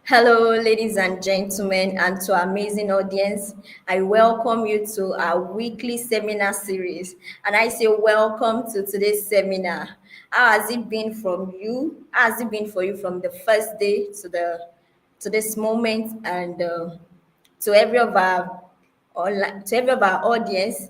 Hello, ladies and gentlemen, and to our amazing audience. I welcome you to our weekly seminar series. And I say, welcome to today's seminar. How has it been from you? How has it been for you from the first day to this moment? And to every of our to every of our audience,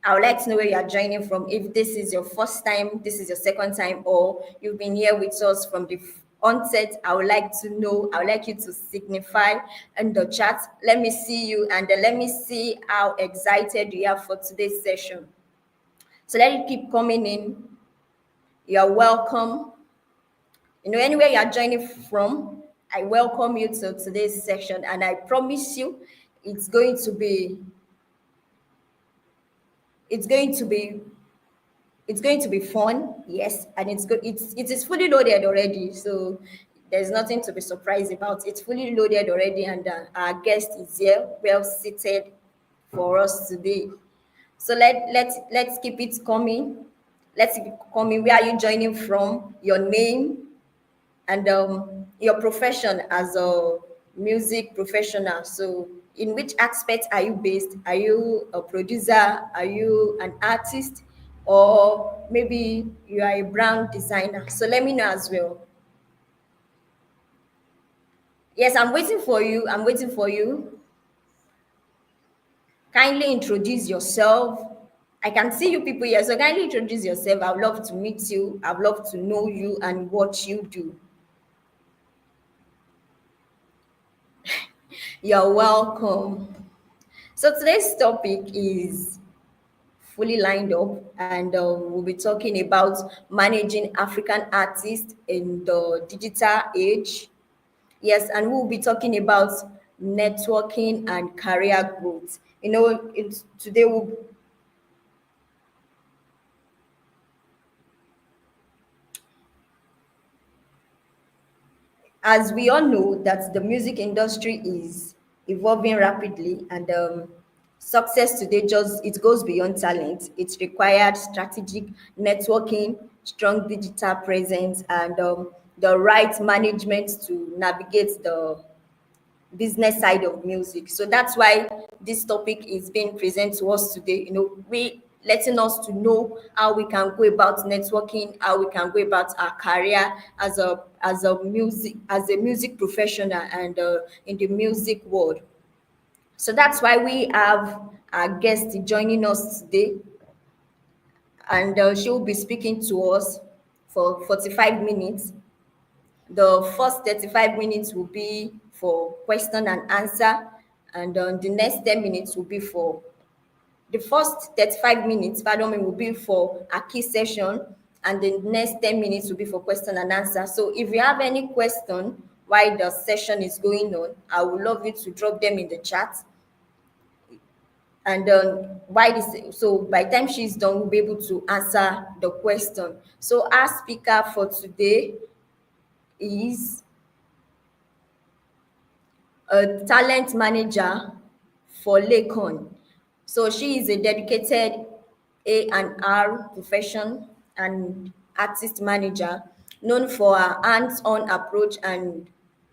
I would like to know where you are joining from. If this is your first time, this is your second time, or you've been here with us from the onset, I would like to know. I would like you to signify in the chat. Let me see you, and then let me see how excited you are for today's session. So let it keep coming in. You are welcome. Anywhere you are joining from, I welcome you to today's session, and I promise you, it's going to be, it's going to be it's going to be fun, yes, and it is fully loaded already, so there's nothing to be surprised about. It's fully loaded already, and our guest is here, well seated for us today. So let's keep it coming. Let's keep it coming. Where are you joining from? Your name and your profession as a music professional. So, in which aspect are you based? Are you a producer? Are you an artist? Or maybe you are a brand designer? So, let me know as well. Yes, I'm waiting for you. I'm waiting for you. Kindly introduce yourself. I can see you people here. So, kindly introduce yourself. I would love to meet you. I would love to know you and what you do. You're welcome. So today's topic is fully lined up, and we'll be talking about managing African artists in the digital age. Yes, and we'll be talking about networking and career growth. Today as we all know that the music industry is evolving rapidly, and success today just it goes beyond talent. It required strategic networking, strong digital presence, and the right management to navigate the business side of music. So that's why this topic is being presented to us today. We letting us to know how we can go about networking, how we can go about our career as a music professional and in the music world. So that's why we have our guest joining us today, and she will be speaking to us for 45 minutes. The first 35 minutes will be for question and answer, and the next 10 minutes will be for the first 35 minutes, pardon me, will be for a key session, and the next 10 minutes will be for question and answer. So if you have any question while the session is going on, I would love you to drop them in the chat. And so by the time she's done, we'll be able to answer the question. So our speaker for today is a talent manager for Lakon. So she is a dedicated A&R profession and artist manager known for her hands-on approach and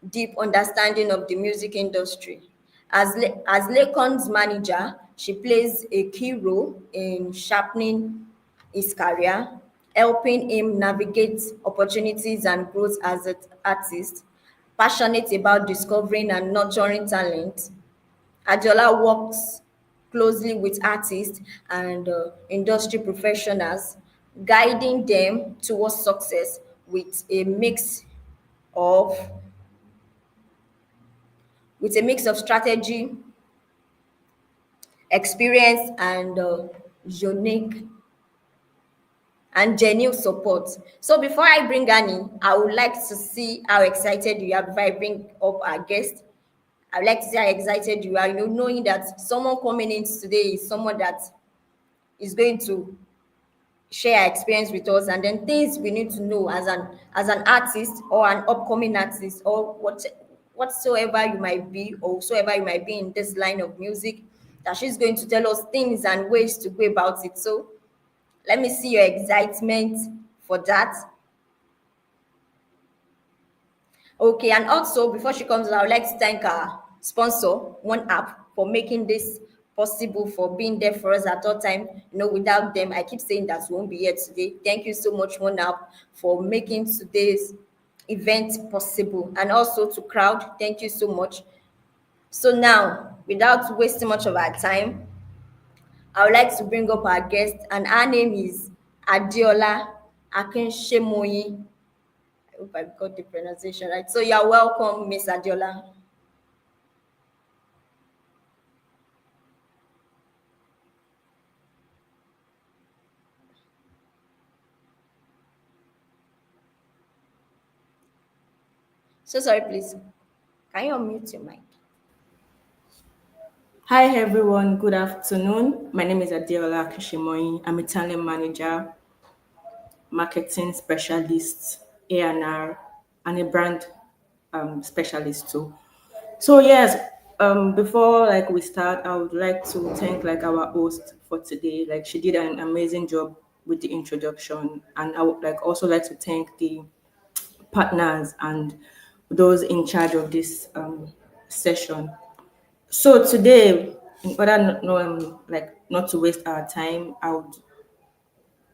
deep understanding of the music industry. As Lakon's manager, she plays a key role in sharpening his career, helping him navigate opportunities and growth as an artist. Passionate about discovering and nurturing talent, Adeola works closely with artists and industry professionals, guiding them towards success with of a mix of strategy, experience, and unique and genuine support. So before I bring Annie, I would like to see how excited you are before I bring up our guest. I'd like to see how excited you are, knowing that someone coming in today is someone that is going to share experience with us, and then things we need to know as an artist or an upcoming artist, or whatsoever you might be, or whatsoever you might be in this line of music, that she's going to tell us things and ways to go about it. So let me see your excitement for that. Okay, and also before she comes, I would like to thank our sponsor, One App, for making this possible, for being there for us at all time. Without them, I keep saying that we won't be here today. Thank you so much, One App, for making today's event possible, and also to Crowd. Thank you so much. So now, without wasting much of our time, I would like to bring up our guest, and her name is Adeola Akinsemoyi. I hope I got the pronunciation right. So you're welcome, Miss Adeola. So sorry, please. Can you unmute your mic? Hi everyone, good afternoon. My name is Adeola Akinsemoyi. I'm a talent manager, marketing specialist, A&R, and a brand specialist too. So yes, before we start, I would like to thank our host for today. Like she did an amazing job with the introduction, and I would also like to thank the partners and those in charge of this session. So today, in order not to waste our time, I would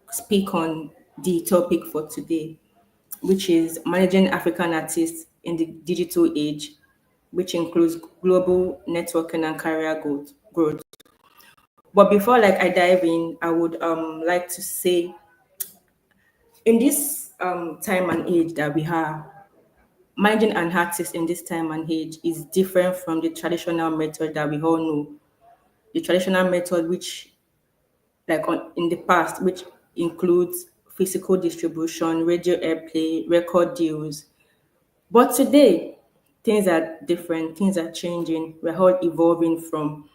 speak on the topic for today, which is managing African artists in the digital age, which includes global networking and career growth. But before I dive in, I would like to say in this time and age that we have, managing an artist in this time and age is different from the traditional method that we all know. The traditional method, which in the past, which includes physical distribution, radio airplay, record deals. But today, things are different, things are changing. We're all evolving from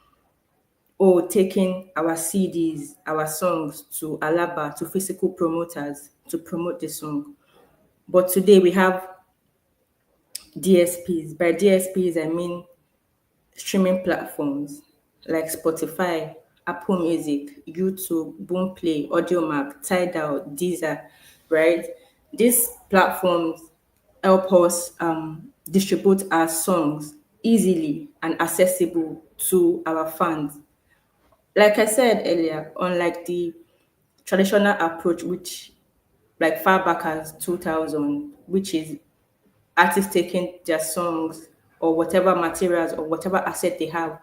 taking our CDs, our songs to Alaba, to physical promoters to promote the song. But today we have DSPs. By DSPs, I mean streaming platforms like Spotify, Apple Music, YouTube, Boomplay, AudioMac, Tidal, Deezer, right? These platforms help us distribute our songs easily and accessible to our fans. Like I said earlier, unlike the traditional approach, which far back as 2000, which is artists taking their songs or whatever materials or whatever asset they have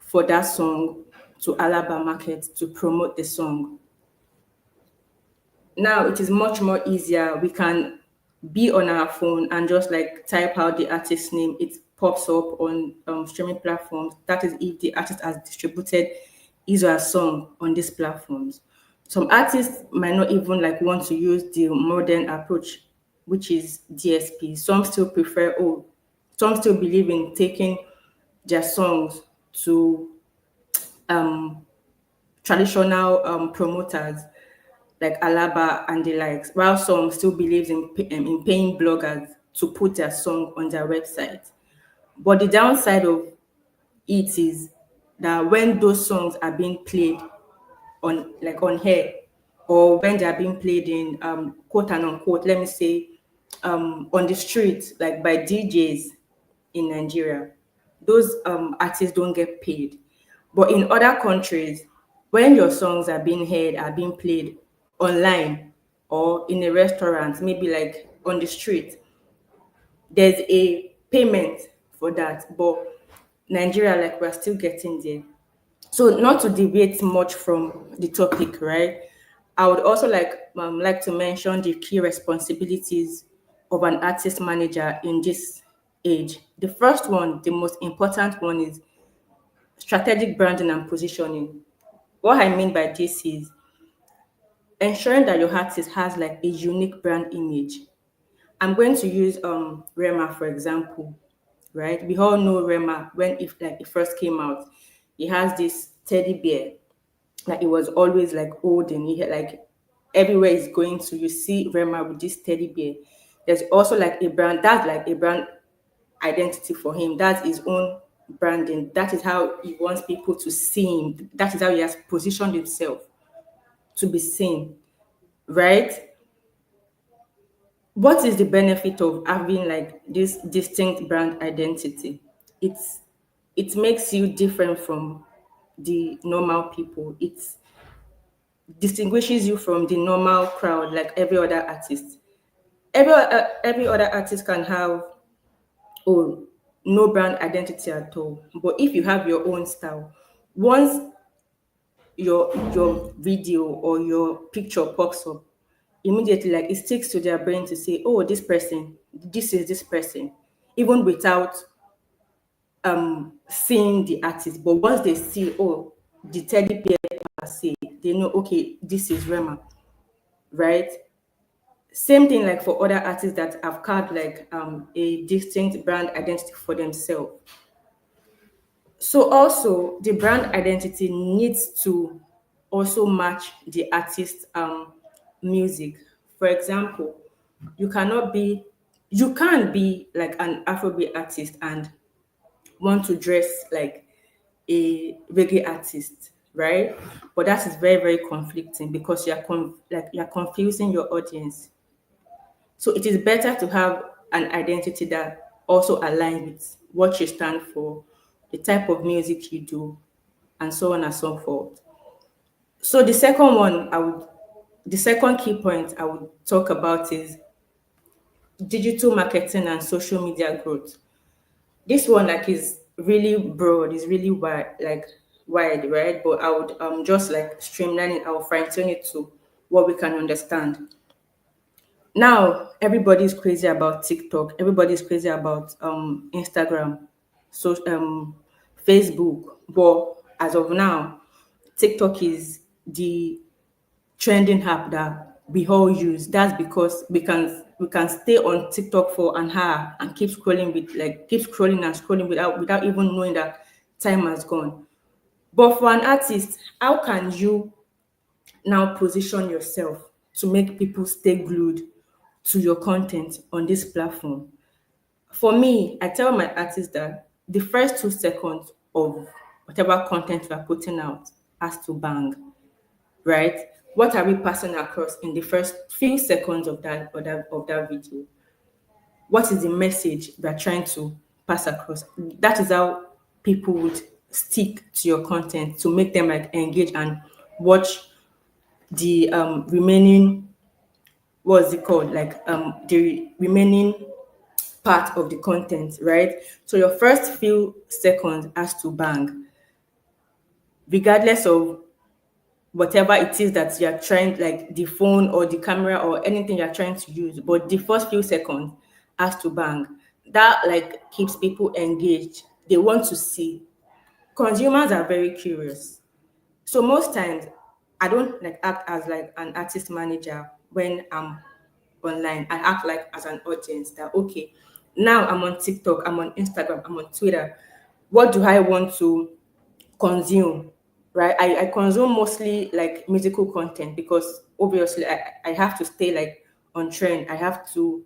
for that song to Alaba market to promote the song. Now it is much more easier. We can be on our phone and just type out the artist name. It pops up on streaming platforms. That is if the artist has distributed his or her song on these platforms. Some artists might not even want to use the modern approach, which is DSP. Some still prefer some still believe in taking their songs to traditional promoters like Alaba and the likes, while some still believes in paying bloggers to put their song on their website. But the downside of it is that when those songs are being played on air, or when they are being played in quote and unquote, let me say, on the street, like by DJs in Nigeria, those artists don't get paid. But in other countries, when your songs are being heard, are being played online or in a restaurant, maybe on the street, there's a payment for that. But Nigeria, we're still getting there. So not to deviate much from the topic, right? I would also like to mention the key responsibilities of an artist manager in this age. The first one, the most important one, is strategic branding and positioning. What I mean by this is ensuring that your artist has a unique brand image. I'm going to use Rema for example, right? We all know Rema when it first came out. He has this teddy bear, it was always holding. He had everywhere he's going to, you see Rema with this teddy bear. There's also a brand that's a brand identity for him. That's his own branding. That is how he wants people to see him. That is how he has positioned himself to be seen, right? what is the benefit of having like this distinct brand identity? It's it makes you different from the normal people. It distinguishes you from the normal crowd, like every other artist. Every other artist can have, oh, no brand identity at all. But if you have your own style, once your video or your picture pops up, immediately like it sticks to their brain to say, oh, this is this person, even without seeing the artist. But once they see, oh, the teddy bear per se, they know, okay, this is Rema, right? Same thing like for other artists that have carved like a distinct brand identity for themselves. So also the brand identity needs to also match the artist's music. For example, you cannot be you can't be like an Afrobeat artist and want to dress like a reggae artist, right? But that is very, very conflicting because you're confusing your audience. So it is better to have an identity that also aligns with what you stand for, the type of music you do, and so on and so forth. So the second key point I would talk about is digital marketing and social media growth. This one like is really broad, is really wide, right? But I would just like streamline it, I will fine tune it to what we can understand. Now everybody's crazy about TikTok, everybody's crazy about Instagram, so Facebook. But as of now, TikTok is the trending app that we all use. That's because we can stay on TikTok for an hour and keep scrolling and scrolling without even knowing that time has gone. But for an artist, how can you now position yourself to make people stay glued to your content on this platform? For me, I tell my artists that the first 2 seconds of whatever content we are putting out has to bang, right? What are we passing across in the first few seconds of that video? What is the message we are trying to pass across? That is how people would stick to your content to make them like engage and watch the remaining, what's it called, like the remaining part of the content, right? So your first few seconds has to bang, regardless of whatever it is that you're trying, like the phone or the camera or anything you're trying to use. But the first few seconds has to bang. That like keeps people engaged. They want to see. Consumers are very curious. So most times I don't like act as like an artist manager when I'm online. I act like as an audience that okay, now I'm on TikTok, I'm on Instagram, I'm on Twitter. What do I want to consume? Right? I consume mostly like musical content because obviously I have to stay like on trend. I have to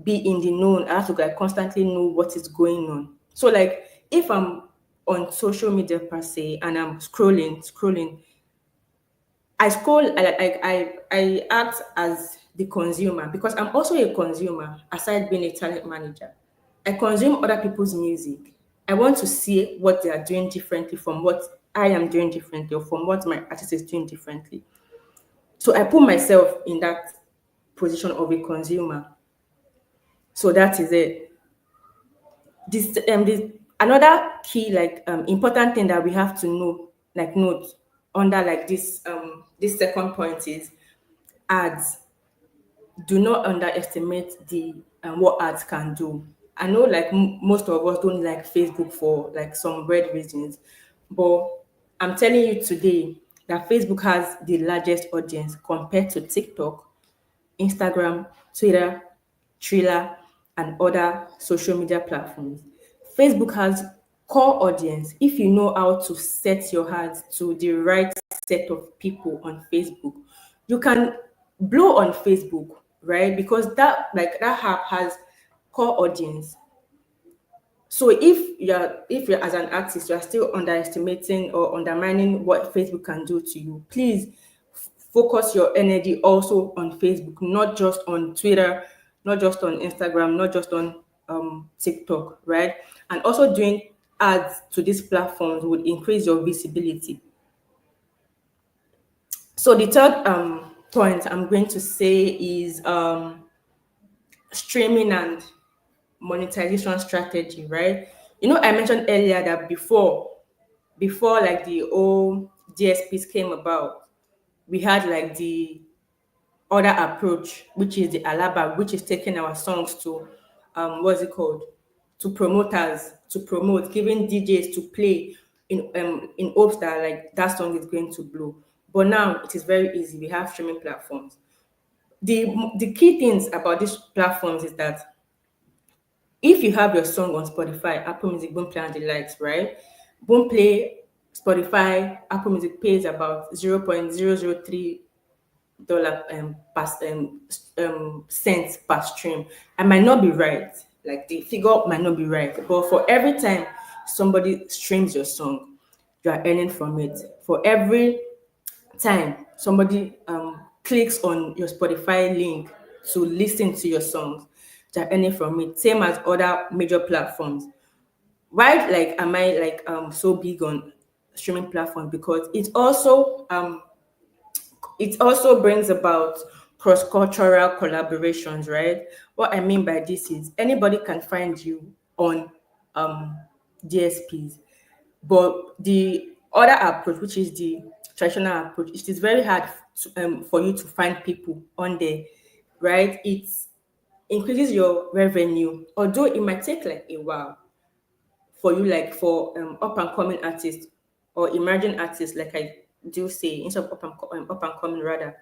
be in the known. I have to like constantly know what is going on. So like if I'm on social media per se and I'm scrolling, I scroll, I act as the consumer because I'm also a consumer aside being a talent manager. I consume other people's music. I want to see what they are doing differently from what I am doing differently or from what my artist is doing differently. So I put myself in that position of a consumer. So that is it. This another key like important thing that we have to know, like note under like this second point is ads. Do not underestimate the what ads can do. I know like most of us don't like Facebook for like some weird reasons, but I'm telling you today that Facebook has the largest audience compared to TikTok, Instagram, Twitter, Triller, and other social media platforms. Facebook has core audience. If you know how to set your ads to the right set of people on Facebook, you can blow on Facebook, right? Because that app has core audience. So if you're as an artist, you're still underestimating or undermining what Facebook can do to you, please focus your energy also on Facebook, not just on Twitter, not just on Instagram, not just on TikTok, right? And also doing ads to these platforms would increase your visibility. So the third point I'm going to say is streaming and monetization strategy, right? I mentioned earlier that before like the old DSPs came about, we had like the other approach, which is the Alaba, which is taking our songs to what's it called? To promoters to promote, giving DJs to play in hopes that like that song is going to blow. But now it is very easy. We have streaming platforms. The key things about these platforms is that if you have your song on Spotify, Apple Music, Boomplay, and the likes, right? Boomplay, Spotify, Apple Music pays about 0.003 dollar cents per stream. I might not be right, like the figure might not be right, but for every time somebody streams your song, you are earning from it. For every time somebody clicks on your Spotify link to listen to your songs, you are earning from it. Same as other major platforms. Why like am I like so big on streaming platforms? Because it also brings about cross-cultural collaborations, right? What I mean by this is anybody can find you on um, DSPs, but the other approach, which is the traditional approach, it is very hard for you to find people on there, right? It increases your revenue, although it might take like a while for you, like for up and coming artists or emerging artists, like I do say, instead of up and coming rather,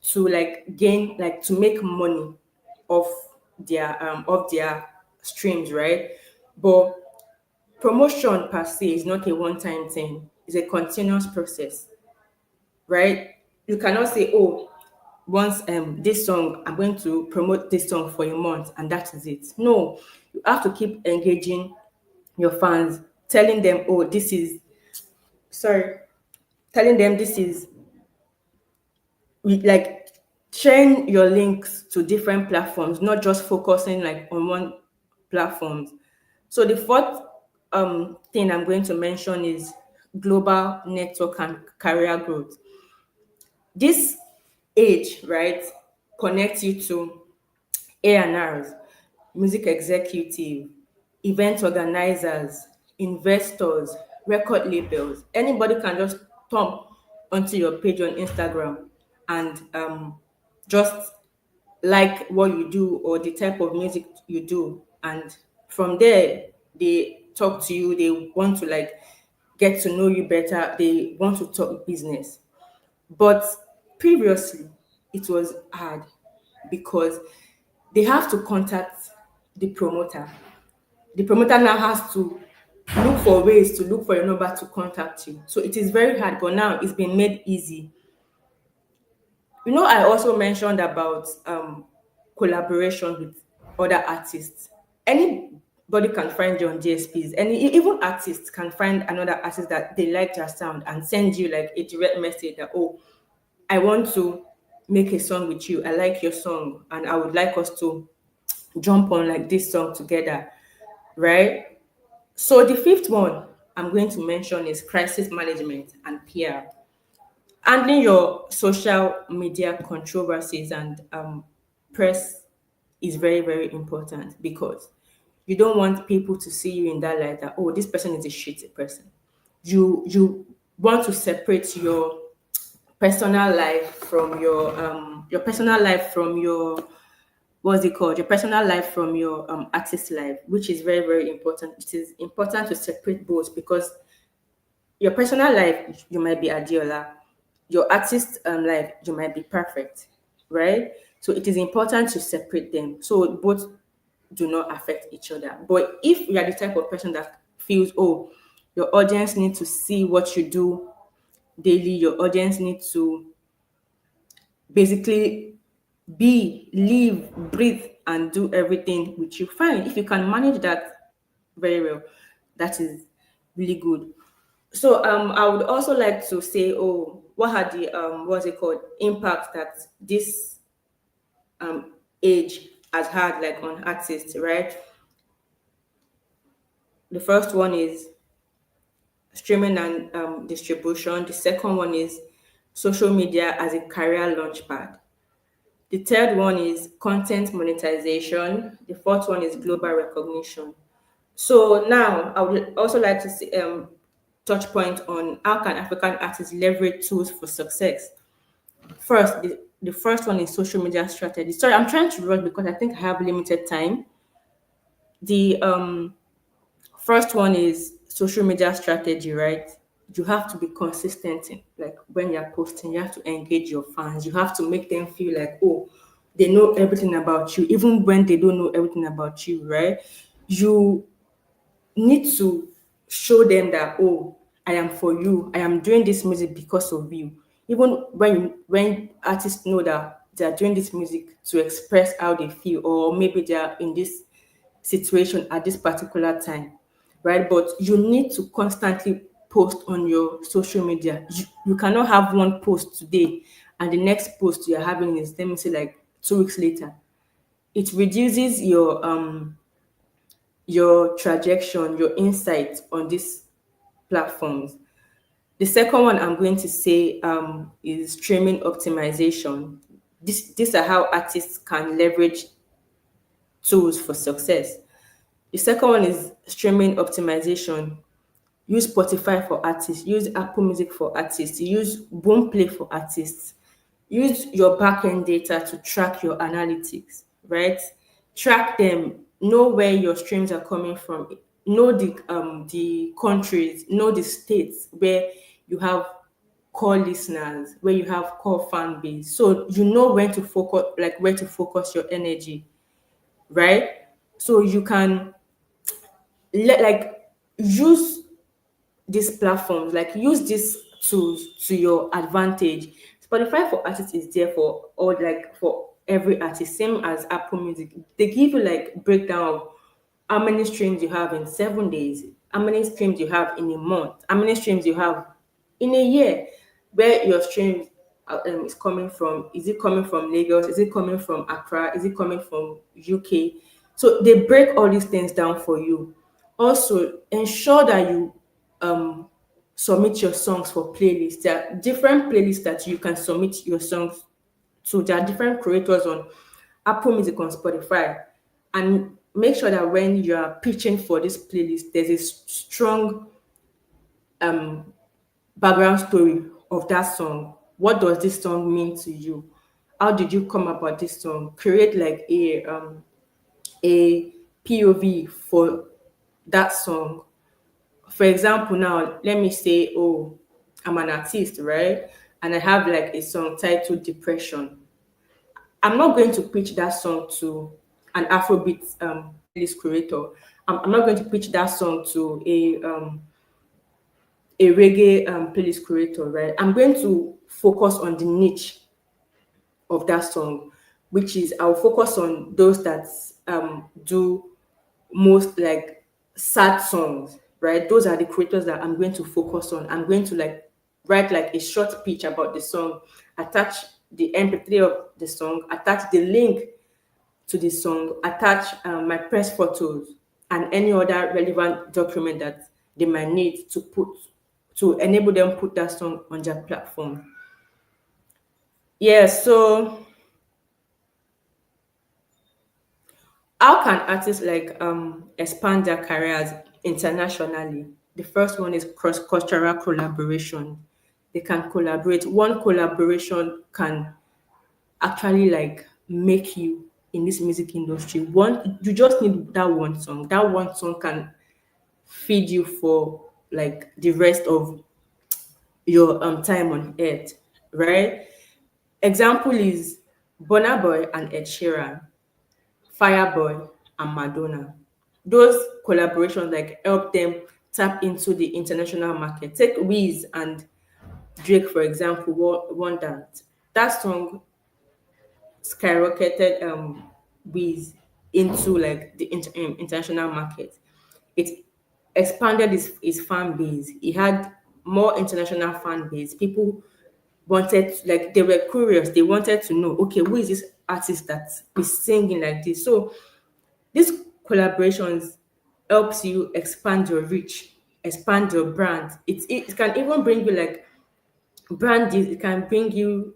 to like gain, like to make money off their streams, right? But promotion per se is not a one-time thing; it's a continuous process, right? You cannot say, oh, once this song, I'm going to promote this song for a month and that is it. No, you have to keep engaging your fans, telling them, oh, this is sorry, telling them this is like sharing your links to different platforms, not just focusing like on one platform. So the fourth thing I'm going to mention is global network and career growth. This age, right, connects you to A&Rs, music executive, event organizers, investors, record labels. Anybody can just come onto your page on Instagram and just like what you do or the type of music you do. And from there, they talk to you, they want to like get to know you better, they want to talk business. But previously, it was hard because they have to contact the promoter. The promoter now has to look for ways to look for your number to contact you. So it is very hard, but now it's been made easy. I also mentioned about collaboration with other artists. Anybody can find you on DSPs, and even artists can find another artist that they like their sound and send you like a direct message that, oh, I want to make a song with you. I like your song, and I would like us to jump on like this song together, right? So the fifth one I'm going to mention is crisis management and PR. Handling your social media controversies and press is very, very important because you don't want people to see you in that light that, oh, this person is a shitty person. You want to separate your personal life from your what's it called? Your personal life from your artist life, which is very, very important. It is important to separate both because your personal life, you might be Adeola. Your artist life, you might be perfect, right? So it is important to separate them so both do not affect each other. But if you are the type of person that feels, oh, your audience need to see what you do daily, your audience need to basically be, live, breathe, and do everything with you, fine. If you can manage that very well, that is really good. So I would also like to say, oh, what are the what's it called impact that this age has had like on artists, right? The first one is streaming and distribution. The second one is social media as a career launchpad. The third one is content monetization. The fourth one is global recognition. So now I would also like to see, touch point on how can African artists leverage tools for success. First, the first one is social media strategy. Sorry, I'm trying to rush because I think I have limited time. The first one is social media strategy, right? You have to be consistent in, like when you're posting, you have to engage your fans. You have to make them feel like, oh, they know everything about you, even when they don't know everything about you, right? You need to show them that, oh, I am for you. I am doing this music because of you. Even when artists know that they are doing this music to express how they feel, or maybe they are in this situation at this particular time, right? But you need to constantly post on your social media. You cannot have one post today and the next post you're having is, let me say, like 2 weeks later. It reduces your trajectory, your insight on these platforms. The second one I'm going to say is streaming optimization. These are how artists can leverage tools for success. The second one is streaming optimization. Use Spotify for artists, use Apple Music for artists, use Boomplay for artists. Use your backend data to track your analytics, right? Track them, know where your streams are coming from, know the countries, know the states where you have core listeners, where you have core fan base. So you know when to focus, like where to focus your energy, right? So you can like use these platforms, like use these tools to your advantage. Spotify for artists is there for all, like for every artist, same as Apple Music. They give you like breakdown of how many streams you have in 7 days, how many streams you have in a month, how many streams you have in a year, where your streams is coming from. Is it coming from Lagos? Is it coming from Accra? Is it coming from UK? So they break all these things down for you. Also, ensure that you um, submit your songs for playlists. There are different playlists that you can submit your songs to. There are different creators on Apple Music, on Spotify, and make sure that when you are pitching for this playlist, there's a strong background story of that song. What does this song mean to you? How did you come about this song? Create like a POV for that song. For example, now let me say, oh, I'm an artist, right? And I have like a song titled Depression. I'm not going to pitch that song to an Afrobeat playlist creator. I'm not going to pitch that song to a reggae playlist creator, right? I'm going to focus on the niche of that song, which is I'll focus on those that do most like sad songs, right? Those are the creators that I'm going to focus on. I'm going to like write like a short pitch about the song, attach the MP3 of the song, attach the link to the song, attach my press photos and any other relevant document that they might need to put to enable them put that song on their platform. Yeah, so how can artists like expand their careers internationally? The first one is cross-cultural collaboration. They can collaborate. One collaboration can actually like make you in this music industry. One, you just need that one song. That one song can feed you for like the rest of your time on earth, right? Example is Burna Boy and Ed Sheeran, Fireboy and Madonna. Those collaborations like help them tap into the international market. Take Wiz and Drake, for example, one that song skyrocketed Wiz into like the international market. It expanded his fan base. He had more international fan base. People like they were curious. They wanted to know, okay, who is this artist that is singing like this? So these collaborations helps you expand your reach, expand your brand. It can even bring you like brand deals. It can bring you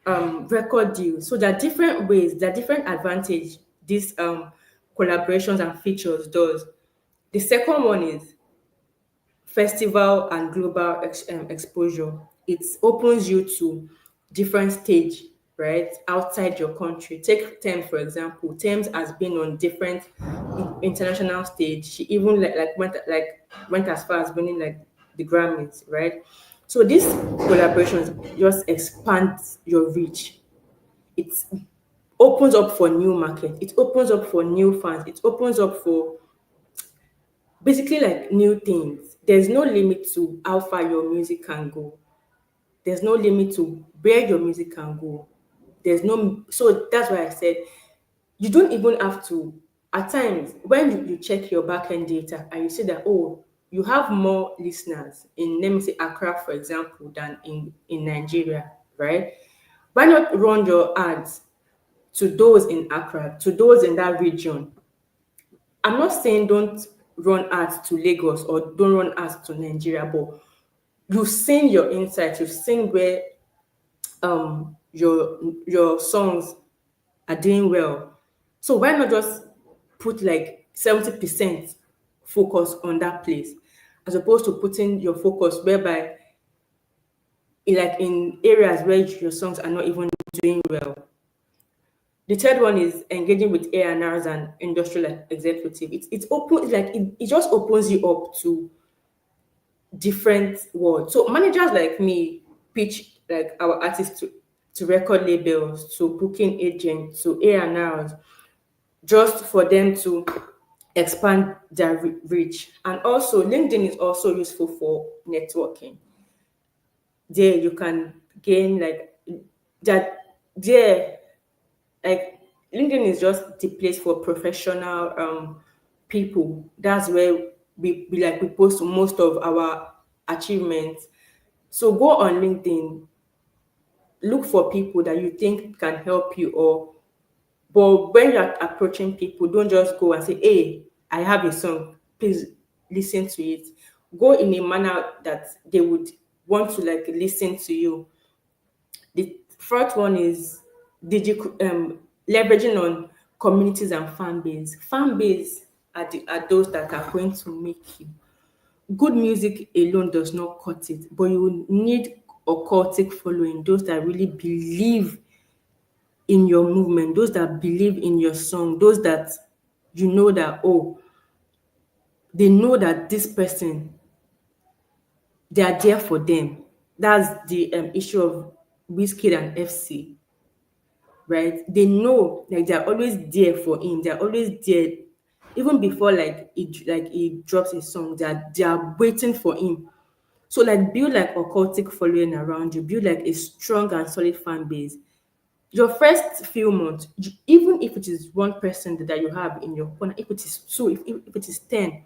record deals. So there are different ways, there are different advantage these collaborations and features does. The second one is festival and global exposure. It opens you to different stage, right, outside your country. Take Thames for example. Thames has been on different international stage. She even went as far as winning like the Grammys, right? So these collaborations just expand your reach. It opens up for new market. It opens up for new fans. It opens up for basically like new things. There's no limit to how far your music can go. There's no limit to where your music can go. There's no, so that's why I said you don't even have to. At times when you check your backend data and you see that, oh, you have more listeners in, let me say, Accra for example, than in Nigeria, right? Why not run your ads to those in Accra, to those in that region? I'm not saying don't run ads to Lagos or don't run ads to Nigeria, but you've seen your insights, you've seen where your songs are doing well. So why not just put like 70% focus on that place, as opposed to putting your focus whereby in areas where your songs are not even doing well. The third one is engaging with A&Rs and industrial executive. It's open, it just opens you up to different worlds. So managers like me pitch like our artists to record labels, to booking agents, to A&Rs, just for them to expand their reach. And also LinkedIn is also useful for networking. There you can gain like that. There, like, LinkedIn is just the place for professional people. That's where we post most of our achievements. So go on LinkedIn, look for people that you think can help you. Or but when you're approaching people, don't just go and say, hey, I have a song, please listen to it. Go in a manner that they would want to like listen to you. The fourth one is leveraging on communities and fan base. Fan base are those that are going to make you. Good music alone does not cut it, but you need a cultic following, those that really believe in your movement, those that believe in your song, those that you know that, oh, they know that this person, they are there for them. That's the issue of Whiskey and FC, right? They know like they're always there for him. They're always there, even before he drops a song. They are waiting for him. So like build like a cultic following around you. Build like a strong and solid fan base. Your first few months, even if it is one person that you have in your corner, if it is two, if it is 10,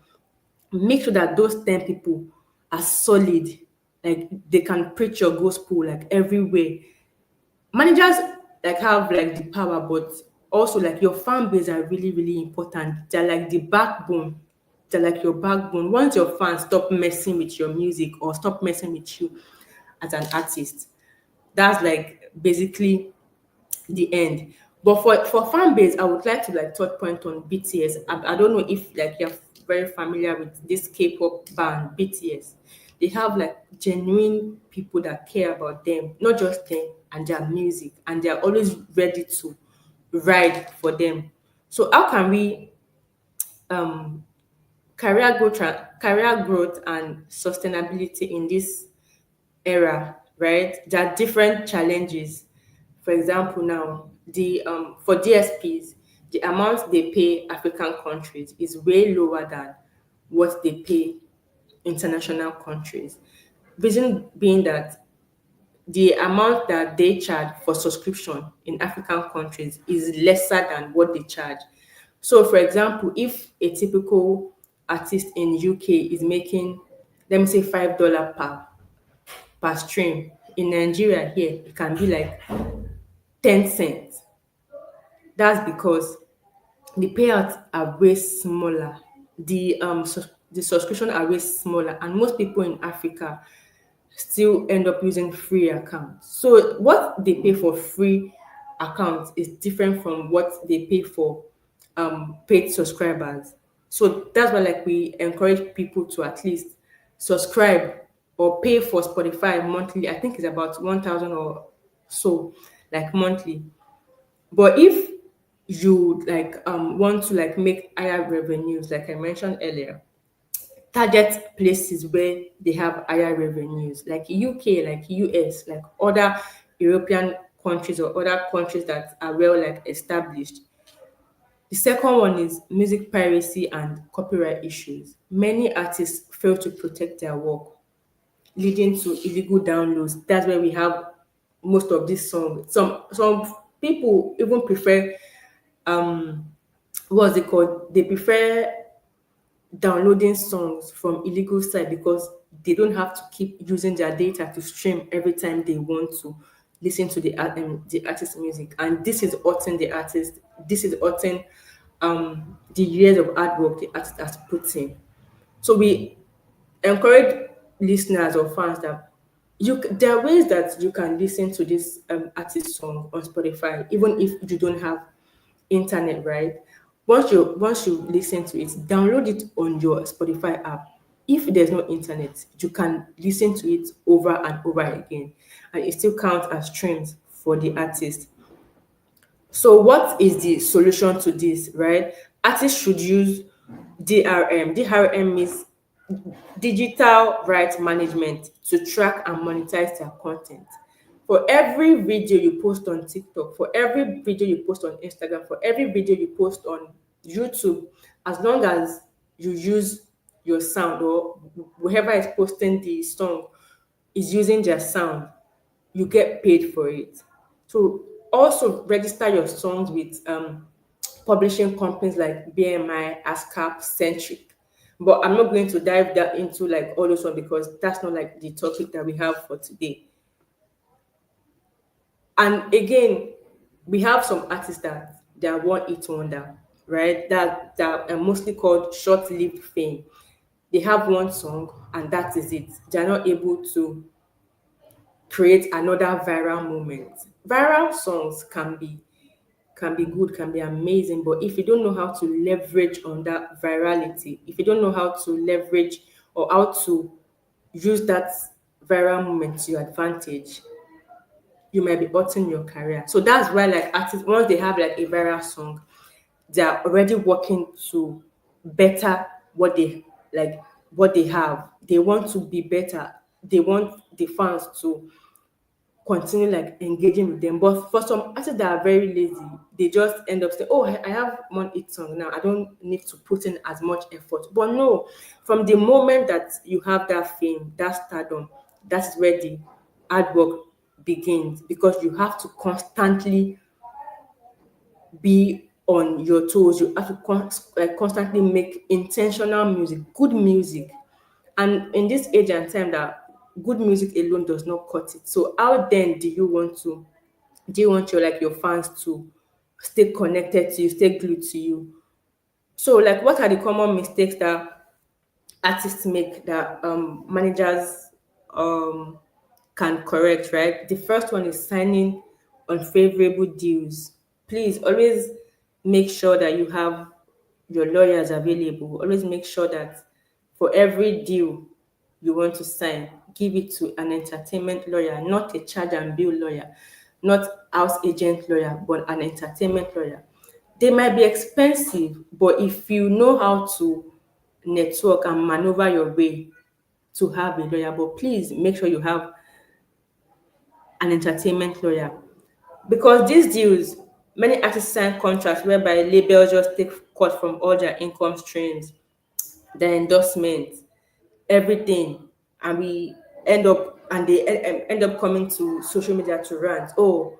make sure that those 10 people are solid. Like they can preach your gospel like everywhere. Managers like have like the power, but also like your fan base are really, really important. They're like the backbone. They're like your backbone. Once your fans stop messing with your music or stop messing with you as an artist, that's like basically the end. But for fan base, I would like to like touch point on BTS. I don't know if like you're very familiar with this K-pop band BTS. They have like genuine people that care about them, not just them and their music, and they are always ready to ride for them. So how can we um career growth and sustainability in this era, right? There are different challenges. For example, now the for DSPs, the amount they pay African countries is way lower than what they pay international countries. Reason being that the amount that they charge for subscription in African countries is lesser than what they charge. So, for example, if a typical artist in UK is making, let me say, $5 per stream, In Nigeria here, it can be like 10 cents. That's because the payouts are way smaller. The subscription are way smaller, and most people in Africa still end up using free accounts. So what they pay for free accounts is different from what they pay for paid subscribers. So that's why like we encourage people to at least subscribe or pay for Spotify monthly. I think it's about 1,000 or so, like monthly. But if you like want to like make higher revenues, like I mentioned earlier, target places where they have higher revenues, like UK, like US, like other European countries or other countries that are well like established. The second one is music piracy and copyright issues. Many artists fail to protect their work, leading to illegal downloads. That's where we have most of these songs. Some people even prefer what's it called? They prefer downloading songs from illegal site because they don't have to keep using their data to stream every time they want to listen to the artist's music. And this is hurting the artist. This is hurting the years of hard work the artist has put in. So we encourage listeners or fans that there are ways that you can listen to this artist song on Spotify, even if you don't have internet, right? Once you listen to it, download it on your Spotify app. If there's no internet, you can listen to it over and over again, and it still counts as streams for the artist. So what is the solution to this, right? Artists should use DRM. DRM means digital rights management to track and monetize their content. For every video you post on TikTok, for every video you post on Instagram, for every video you post on YouTube, as long as you use your sound or whoever is posting the song is using their sound, you get paid for it. So also register your songs with publishing companies like BMI, ASCAP, Centric. But I'm not going to dive that into like all those ones because that's not like the topic that we have for today. And again, we have some artists that they are one hit wonder, right? That are mostly called short-lived fame. They have one song and that is it. They are not able to create another viral moment. Viral songs can be good, can be amazing, but if you don't know how to leverage on that virality, if you don't know how to leverage or how to use that viral moment to your advantage, you might be hurting your career. So that's why like artists, once they have like a viral song, they are already working to better what they like what they have. They want to be better. They want the fans to continue like engaging with them. But for some artists that are very lazy, they just end up saying, "Oh, I have one hit song now. I don't need to put in as much effort." But no, from the moment that you have that fame, that stardom, that's where the hard work begins because you have to constantly be on your toes. You have to constantly make intentional music, good music. And in this age and time that good music alone does not cut it. So how then do you want your fans to stay connected to you, stay glued to you? So like what are the common mistakes that artists make that managers um can correct, right? The first one is signing unfavorable deals. Please always make sure that you have your lawyers available. Always make sure that for every deal you want to sign, give it to an entertainment lawyer, not a charge and bill lawyer, not house agent lawyer, but an entertainment lawyer. They might be expensive, but if you know how to network and maneuver your way to have a lawyer, but please make sure you have an entertainment lawyer. Because these deals, many artists sign contracts whereby labels just take cut from all their income streams, their endorsements, everything, and we end up coming to social media to rant. Oh,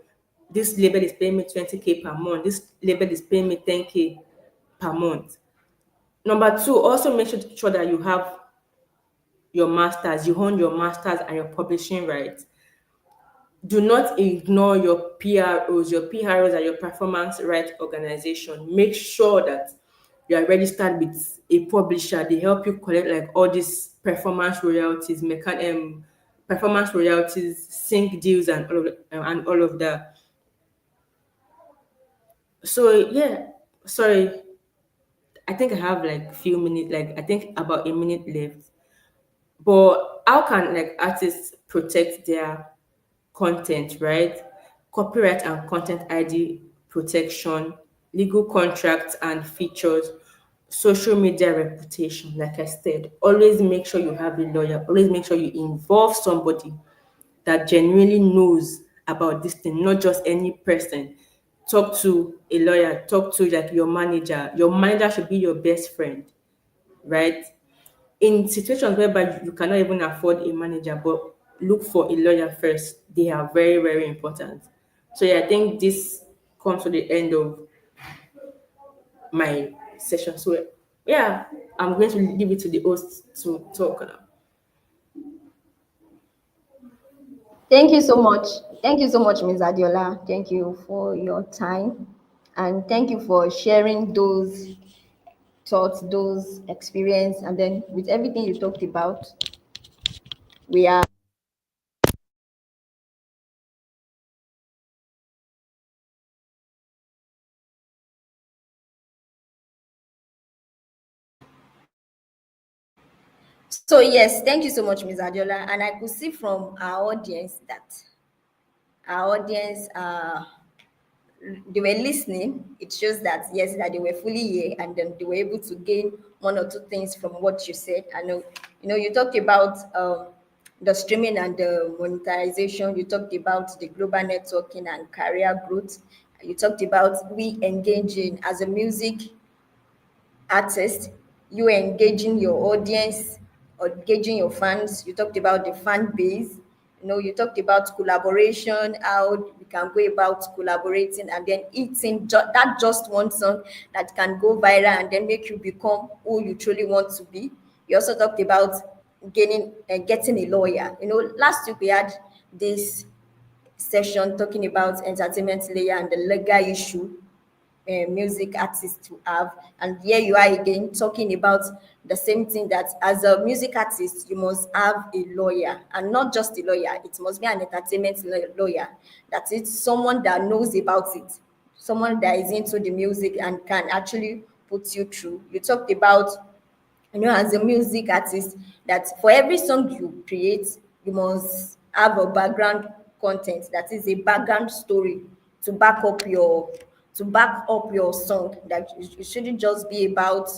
this label is paying me 20K per month. This label is paying me 10K per month. Number two, also make sure that you have your masters, you own your masters and your publishing rights. Do not ignore your PROs. Your PROs are your performance right organization. Make sure that you are registered with a publisher. They help you collect like all these performance royalties, performance royalties, sync deals, and all of that. So yeah, sorry, I think I have like few minutes, like I think about a minute left. But how can like artists protect their content, right? Copyright and content ID protection, legal contracts and features, social media reputation. Like I said, always make sure you have a lawyer, always make sure you involve somebody that genuinely knows about this thing, not just any person. Talk to a lawyer, talk to like your manager. Your manager should be your best friend, right? In situations whereby you cannot even afford a manager, but look for a lawyer first. They are very, very important. So yeah, I think this comes to the end of my session. So yeah, I'm going to leave it to the host to talk now. Thank you so much. Thank you so much, Ms. Adiola. Thank you for your time. And thank you for sharing those thoughts, those experience. And then with everything you talked about, we are so yes, thank you so much, Ms. Adiola. And I could see from our audience that our audience they were listening. It shows that yes, that they were fully here, and then they were able to gain one or two things from what you said. I know, you talked about the streaming and the monetization. You talked about the global networking and career growth. You talked about we engaging as a music artist, you engaging your audience or engaging your fans. You talked about the fan base. You talked about collaboration, how we can go about collaborating and then eating that just one song that can go viral and then make you become who you truly want to be. You also talked about getting a lawyer. Last week we had this session talking about entertainment layer and the legal issue music artist to have. And here you are again talking about the same thing, that as a music artist, you must have a lawyer, and not just a lawyer, it must be an entertainment lawyer. That is someone that knows about it, someone that is into the music and can actually put you through. You talked about, as a music artist, that for every song you create, you must have a background content, that is a background story to back up your song. That it shouldn't just be about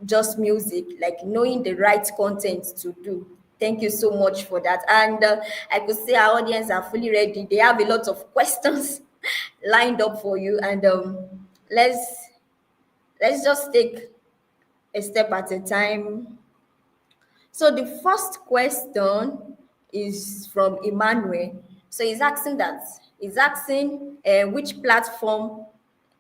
just music, like knowing the right content to do. Thank you so much for that. And I could say our audience are fully ready. They have a lot of questions lined up for you. And let's just take a step at a time. So the first question is from Emmanuel. So he's asking which platform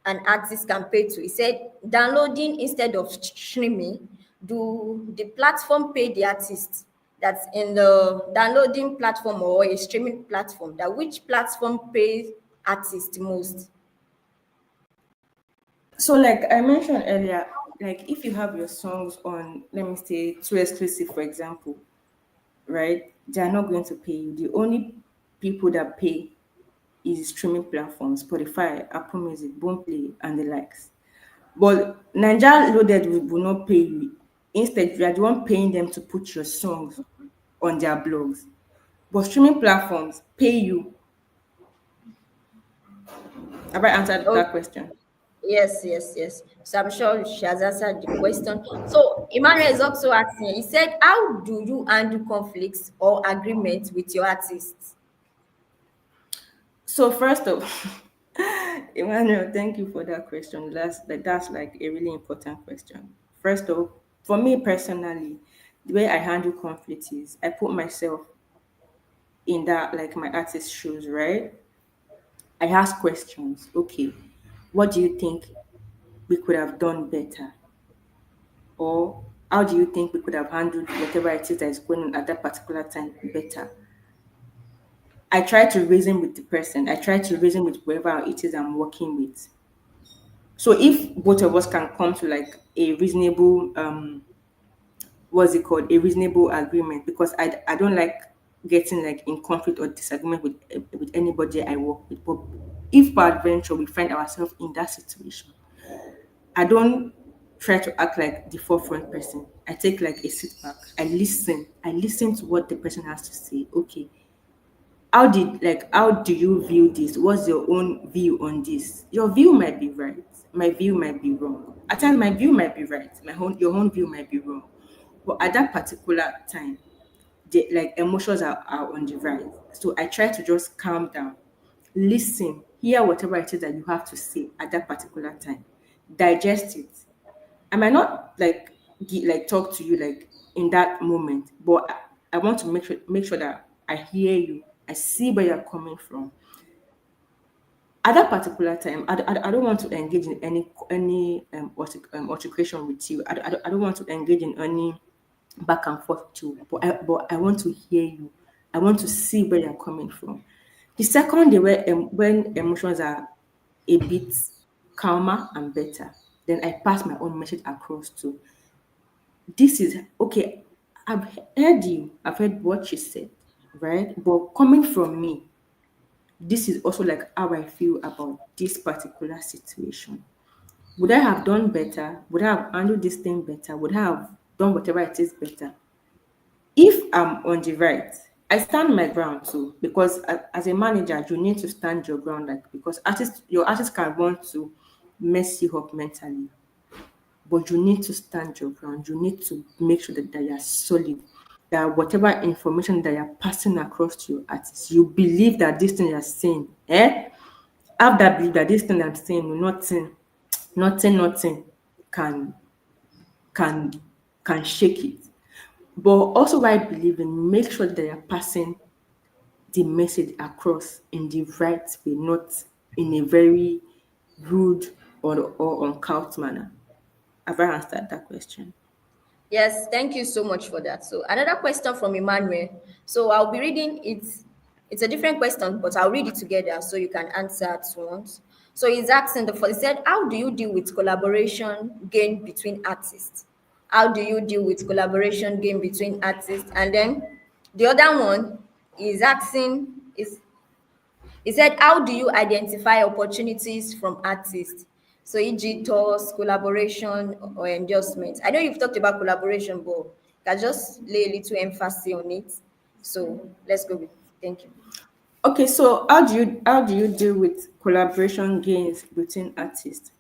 an artist can pay to. He said downloading instead of streaming. Do the platform pay the artist? That's in the downloading platform or a streaming platform. That which platform pays artist most? So like I mentioned earlier, like if you have your songs on, let me say, two exclusive, for example, right? They are not going to pay you. The only people that pay is streaming platforms, Spotify, Apple Music, Boomplay, and the likes. But Nigeria Loaded will not pay you. Instead, you are the one paying them to put your songs on their blogs. But streaming platforms pay you. Have I answered Oh, that question? yes, yes, yes. So I'm sure she has answered the question. So Emmanuel is also asking, he said, how do you handle conflicts or agreements with your artists? So first of Emmanuel, thank you for that question. That's like a really important question. First of, for me personally, the way I handle conflict is I put myself in that like my artist shoes, right? I ask questions. Okay, what do you think we could have done better? Or how do you think we could have handled whatever it is that is going on at that particular time better? I try to reason with the person. I try to reason with whoever it is I'm working with. So if both of us can come to like a reasonable what's it called, a reasonable agreement, because I don't like getting like in conflict or disagreement with anybody I work with. But if by adventure we find ourselves in that situation, I don't try to act like the forefront person. I take like a sit back. I listen to what the person has to say. Okay, how do you view this? What's your own view on this? Your view might be right. My view might be wrong. At times my view might be right. Your own view might be wrong. But at that particular time, the like emotions are on the rise. So I try to just calm down, listen, hear whatever it is that you have to say at that particular time, digest it. I might not like talk to you like in that moment, but I want to make sure that I hear you. I see where you're coming from. At that particular time, I don't want to engage in any altercation with you. I don't want to engage in any back and forth too. But I want to hear you. I want to see where you're coming from. The second day when emotions are a bit calmer and better, then I pass my own message across to this is okay. I've heard you. I've heard what you said, right? But coming from me, this is also like how I feel about this particular situation. Would I have done better? Would I have handled this thing better? Would I have done whatever it is better? If I'm on the right, I stand my ground too, because as a manager, you need to stand your ground, like because your artists can want to mess you up mentally, but you need to stand your ground. You need to make sure that you are solid. That whatever information that you're passing across to your artists, you believe that this thing you're saying, have that belief that this thing I'm saying, nothing can can can shake it. But also, what I believe in, make sure that you're passing the message across in the right way, not in a very rude or uncouth manner. Have I answered that question? Yes, thank you so much for that. So another question from Emmanuel. So I'll be reading it. It's a different question, but I'll read it together so you can answer at once. So he's asking the first, he said, how do you deal with collaboration gain between artists? How do you deal with collaboration gain between artists? And then the other one is asking is he said, how do you identify opportunities from artists? So, e.g., tours, collaboration, or endorsements. I know you've talked about collaboration, but can just lay a little emphasis on it. So, let's go with. Thank you. Okay, so how do you deal with collaboration gains between artists?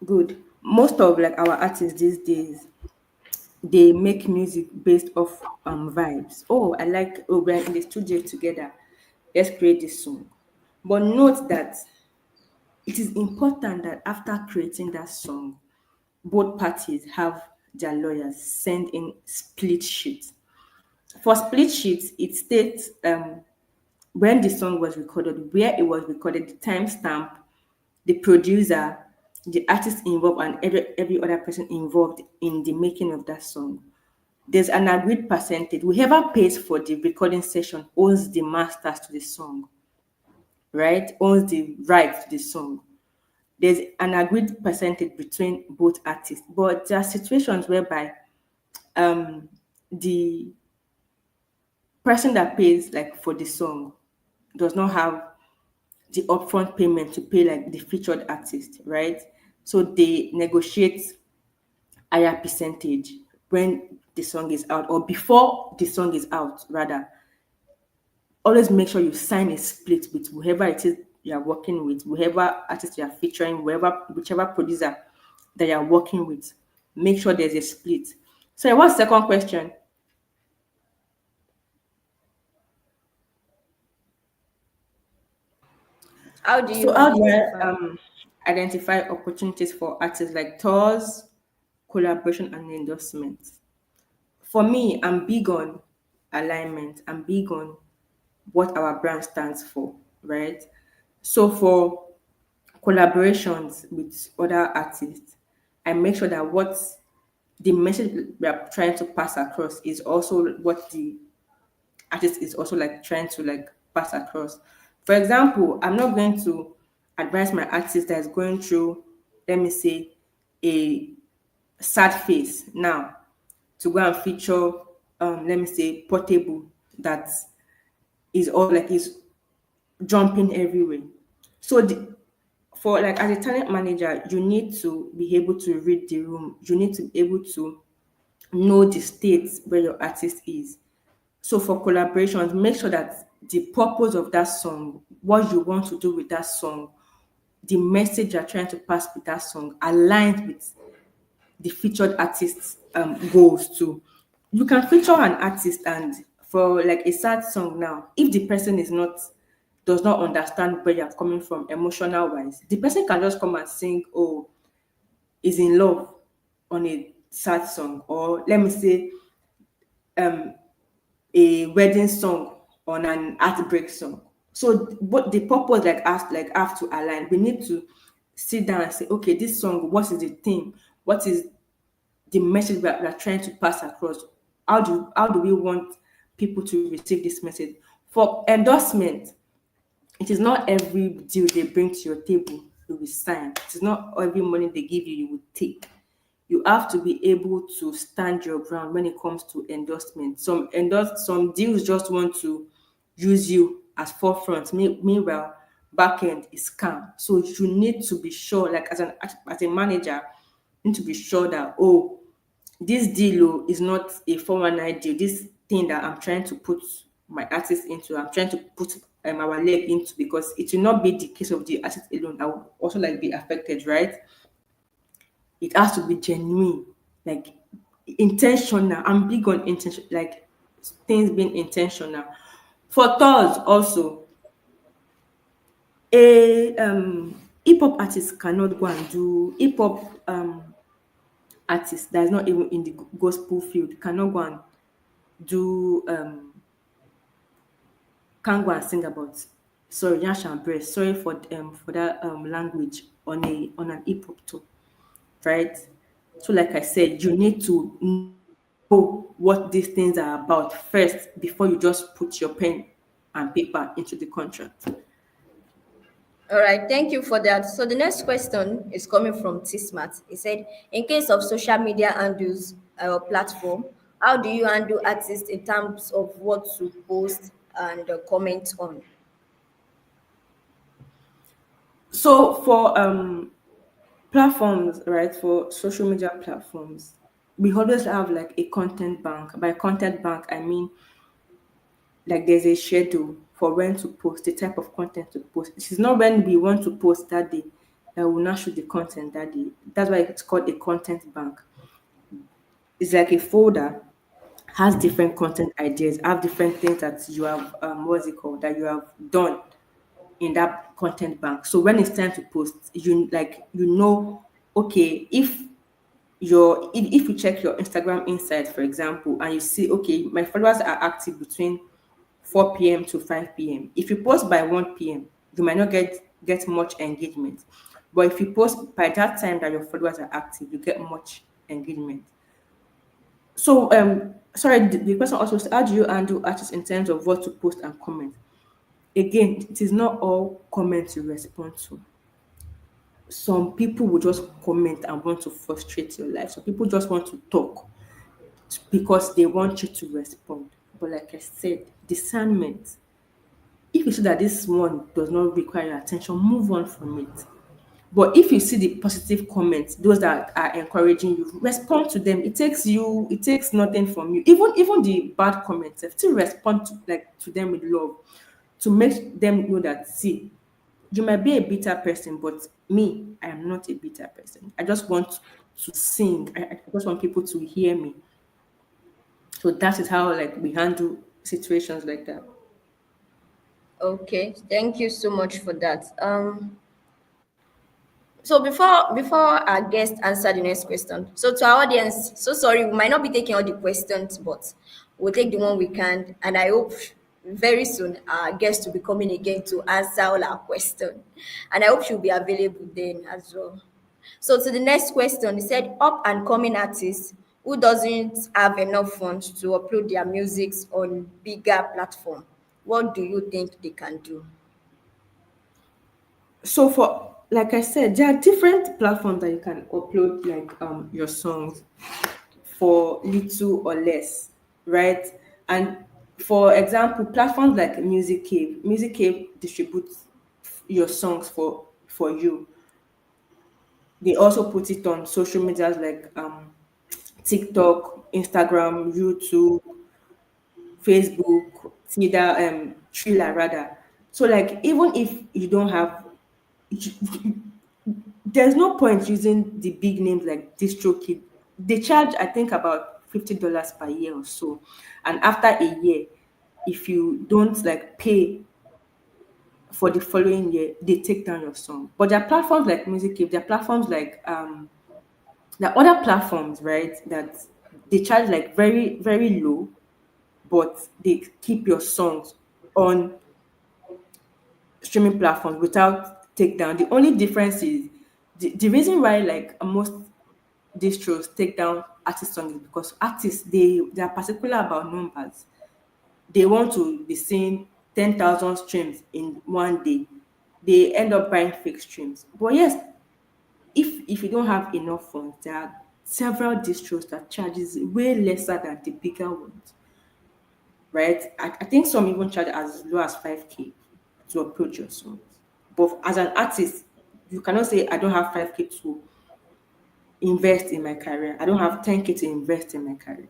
Good. Most of like our artists these days, they make music based off vibes. Oh, I like, oh, we're in the studio together. Let's create this song. But note that it is important that after creating that song, both parties have their lawyers send in split sheets. For split sheets, it states when the song was recorded, where it was recorded, the timestamp, the producer, the artist involved, and every other person involved in the making of that song. There's an agreed percentage. Whoever pays for the recording session owns the masters to the song, right? Owns the right to the song. There's an agreed percentage between both artists, but there are situations whereby the person that pays like for the song does not have the upfront payment to pay like the featured artist, right? So they negotiate higher percentage when the song is out or before the song is out, rather. Always make sure you sign a split with whoever it is you are working with, whoever artist you are featuring, whichever producer that you are working with. Make sure there's a split. So what's the second question? How do So you how do I identify? identify opportunities for artists like tours, collaboration, and endorsements? For me, I'm big on alignment. I'm big on what our brand stands for, right? So for collaborations with other artists, I make sure that what the message we are trying to pass across is also what the artist is also like trying to like pass across. For example, I'm not going to advise my artist that is going through, let me say, a sad face now to go and feature, let me say, Portable that is all like is jumping everywhere. So for like as a talent manager, you need to be able to read the room. You need to be able to know the state where your artist is. So for collaborations, make sure that the purpose of that song, what you want to do with that song, the message you're trying to pass with that song aligns with the featured artist's goals too. You can feature an artist and for like a sad song now, if the person is not does not understand where you're coming from emotional wise, the person can just come and sing, oh, is in love on a sad song, or let me say a wedding song on an heartbreak song. So what the purpose like have to align. We need to sit down and say, okay, this song, what is the theme? What is the message we are trying to pass across? How do we want people to receive this message? For endorsement, it is not every deal they bring to your table you will sign. It is not every money they give you you will take. You have to be able to stand your ground when it comes to endorsement. Some deals just want to use you as forefront. Meanwhile, back end is scam. So you need to be sure, like as a manager, you need to be sure that, oh, this deal is not a 419 deal. This thing that I'm trying to put my artist into, I'm trying to put our leg into, because it will not be the case of the artist alone. I will also like be affected, right? It has to be genuine, like intentional. I'm big on intention, like things being intentional. For tours also, a hip hop artist cannot go and do hip hop artist that is not even in the gospel field cannot go and do can't go and sing about sorry yash and breast, sorry for that language on an hip hop tour, right? So like I said, you need to know what these things are about first before you just put your pen and paper into the contract. All right, thank you for that. So the next question is coming from T-Smart. He said, in case of social media handles or platform, how do you handle artists in terms of what to post and comment on? So for platforms, right, for social media platforms, we always have like a content bank. By content bank, I mean like there's a schedule for when to post, the type of content to post. It is not when we want to post that day that will not shoot the content that day. That's why it's called a content bank. It's like a folder, has different content ideas, have different things that you have what's it called, that you have done in that content bank. So when it's time to post, okay, if you check your Instagram insights, for example, and you see, okay, my followers are active between 4 p.m. to 5 p.m. If you post by 1 p.m., you might not get much engagement. But if you post by that time that your followers are active, you get much engagement. So sorry, the question also said, how do you handle artists in terms of what to post and comment? Again, it is not all comments you respond to. Some people will just comment and want to frustrate your life. Some people just want to talk because they want you to respond. But like I said, discernment. If you see that this one does not require your attention, move on from it. But if you see the positive comments, those that are encouraging you, respond to them. It takes nothing from you. Even the bad comments, still respond to them with love, to make them know that, see, you might be a bitter person, but me, I am not a bitter person. I just want to sing. I just want people to hear me. So that is how like we handle situations like that. Okay, thank you so much for that. So before our guest answer the next question, so to our audience, so sorry, we might not be taking all the questions, but we'll take the one we can, and I hope very soon our guest will be coming again to answer all our questions, and I hope she'll be available then as well. So to the next question, he said, up and coming artists who doesn't have enough funds to upload their musics on bigger platform? What do you think they can do? So for like I said, there are different platforms that you can upload like your songs for little or less, right? And for example, platforms like Music Cave distributes your songs for you. They also put it on social medias like TikTok, Instagram, YouTube, Facebook, Twitter, Triller rather. So like even if you don't have, there's no point using the big names like DistroKid. They charge I think about $50 per year or so, and after a year, if you don't like pay for the following year, they take down your song. But there are platforms like Music Cave, there are platforms like there are other platforms, right, that they charge like very, very low, but they keep your songs on streaming platforms without takedown. The only difference is the reason why like most distros take down artist songs is because artists they are particular about numbers. They want to be seeing 10,000 streams in one day. They end up buying fake streams. But yes, if you don't have enough funds, there are several distros that charges way lesser than the bigger ones, right? I think some even charge as low as 5K to upload your songs. But as an artist, you cannot say I don't have 5K to invest in my career. I don't have 10K to invest in my career.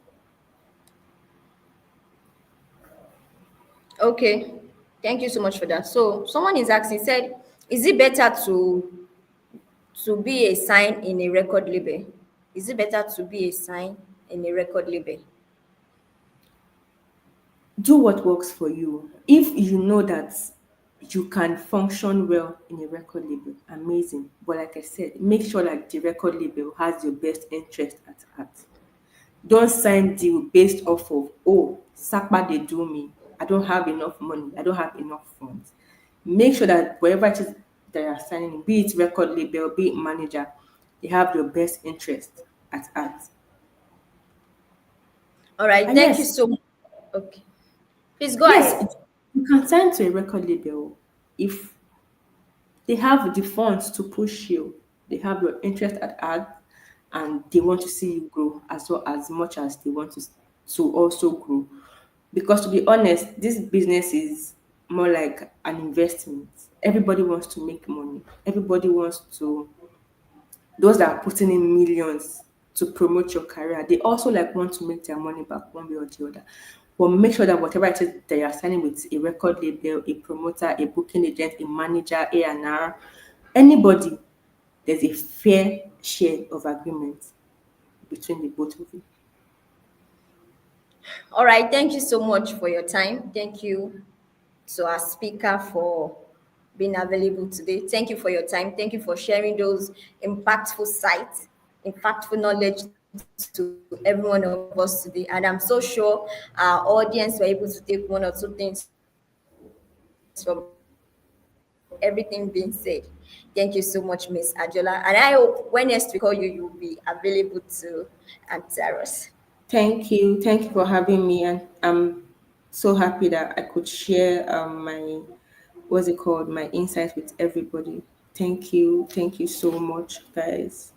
Okay, thank you so much for that. So someone is asking, said, is it better to be a sign in a record label? Is it better to be a sign in a record label? Do what works for you. If you know that you can function well in a record label, amazing. But like I said, make sure that the record label has your best interest at heart. Don't sign deal based off of, oh, Sakpa they do me. I don't have enough money. I don't have enough funds. Make sure that wherever it is that you're signing, be it record label, be it manager, they have your best interest at heart. All right, And thank you yes, so much. Okay, please go yes, ahead. you can sign to a record label if they have the funds to push you, they have your interest at heart, and they want to see you grow as well as much as they want to also grow. Because to be honest, this business is more like an investment. Everybody wants to make money. Everybody wants to, those that are putting in millions to promote your career, they also like want to make their money back one way or the other. But make sure that whatever it is that you're signing with a record label, a promoter, a booking agent, a manager, A&R, anybody, there's a fair share of agreement between the both of you. All right, thank you so much for your time. Thank you to our speaker for being available today. Thank you for your time. Thank you for sharing those impactful sites, impactful knowledge to every one of us today. And I'm so sure our audience were able to take one or two things from everything being said. Thank you so much, Miss Adola. And I hope when next we call you, you'll be available to answer us. Thank you for having me, and I'm so happy that I could share my what's it called, my insights with everybody. Thank you so much, guys.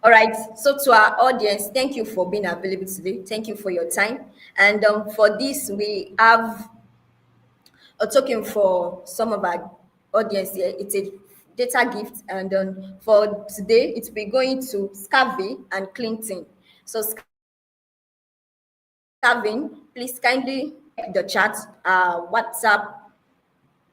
All right. So to our audience, thank you for being available today. Thank you for your time. And for this, we have a token for some of our audience here. It's a data gift. And for today, it will be going to Scavy and Clinton. So Scavin, please kindly check the chat. WhatsApp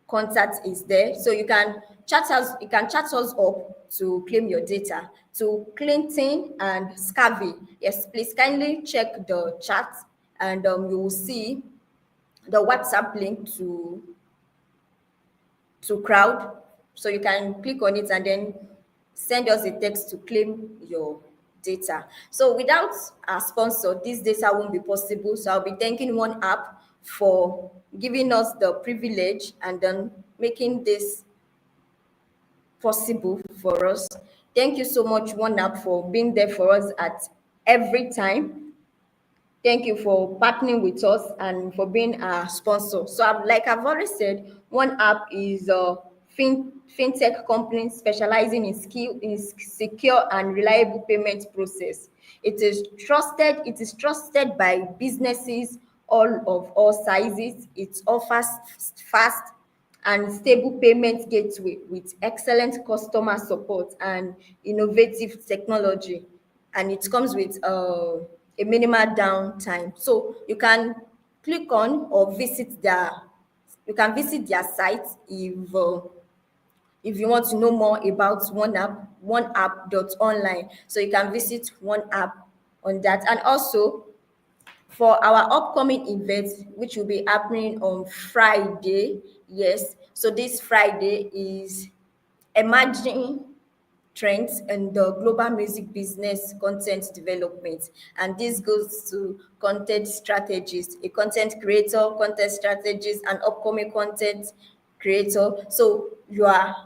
contact is there, so you can chat us up to claim your data. To Clinton and Scavy, yes, please kindly check the chat, and you will see the WhatsApp link to Crowd, so you can click on it and then send us a text to claim your data. So without our sponsor, this data won't be possible. So I'll be thanking one app for giving us the privilege and then making this possible for us. Thank you so much, One App, for being there for us at every time. Thank you for partnering with us and for being our sponsor. So, like I've already said, One App is a fintech company specializing in secure and reliable payment process. It is trusted by businesses all sizes. It offers fast and stable payment gateway with excellent customer support and innovative technology, and it comes with a minimal downtime. So you can visit their site if you want to know more about One App dot online. So you can visit One App on that. And also, for our upcoming event, which will be happening on Friday. Yes, so this Friday is emerging trends in the global music business content development. And this goes to content strategist, a content creator, content strategist, and upcoming content creator. So you are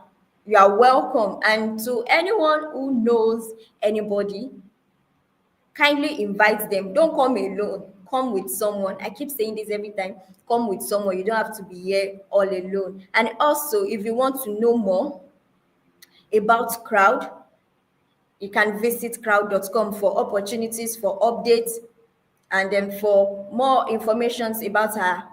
welcome. And to anyone who knows anybody, kindly invite them. Don't come alone. Come with someone. I keep saying this every time. Come with someone. You don't have to be here all alone. And also, if you want to know more about Crowd, you can visit crowd.com for opportunities, for updates, and then for more informations about our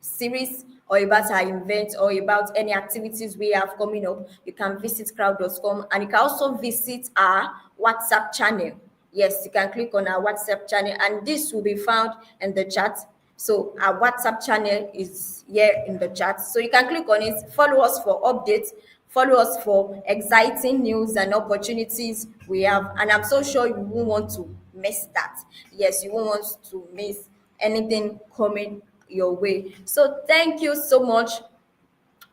series or about our events or about any activities we have coming up. You can visit crowd.com, and you can also visit our WhatsApp channel. Yes, you can click on our WhatsApp channel, and this will be found in the chat. So our WhatsApp channel is here in the chat. So you can click on it, follow us for updates, follow us for exciting news and opportunities we have. And I'm so sure you won't want to miss that. Yes, you won't want to miss anything coming your way. So thank you so much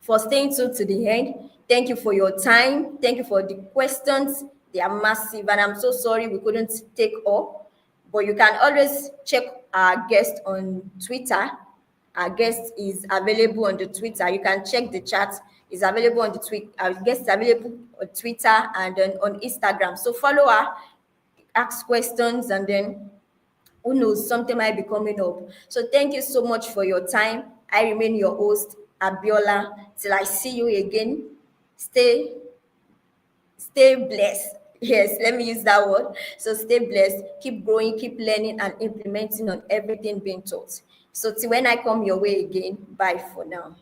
for staying tuned to the end. Thank you for your time. Thank you for the questions. They are massive, and I'm so sorry we couldn't take all. But you can always check our guest on Twitter. Our guest is available on the Twitter. You can check the chat. Is available on the tweet. Our guest is available on Twitter and then on Instagram. So follow her, ask questions, and then who knows, something might be coming up. So thank you so much for your time. I remain your host, Abiola. Till I see you again, stay stay blessed. Yes, let me use that word. So stay blessed, keep growing, keep learning and implementing on everything being taught. So till when I come your way again, bye for now.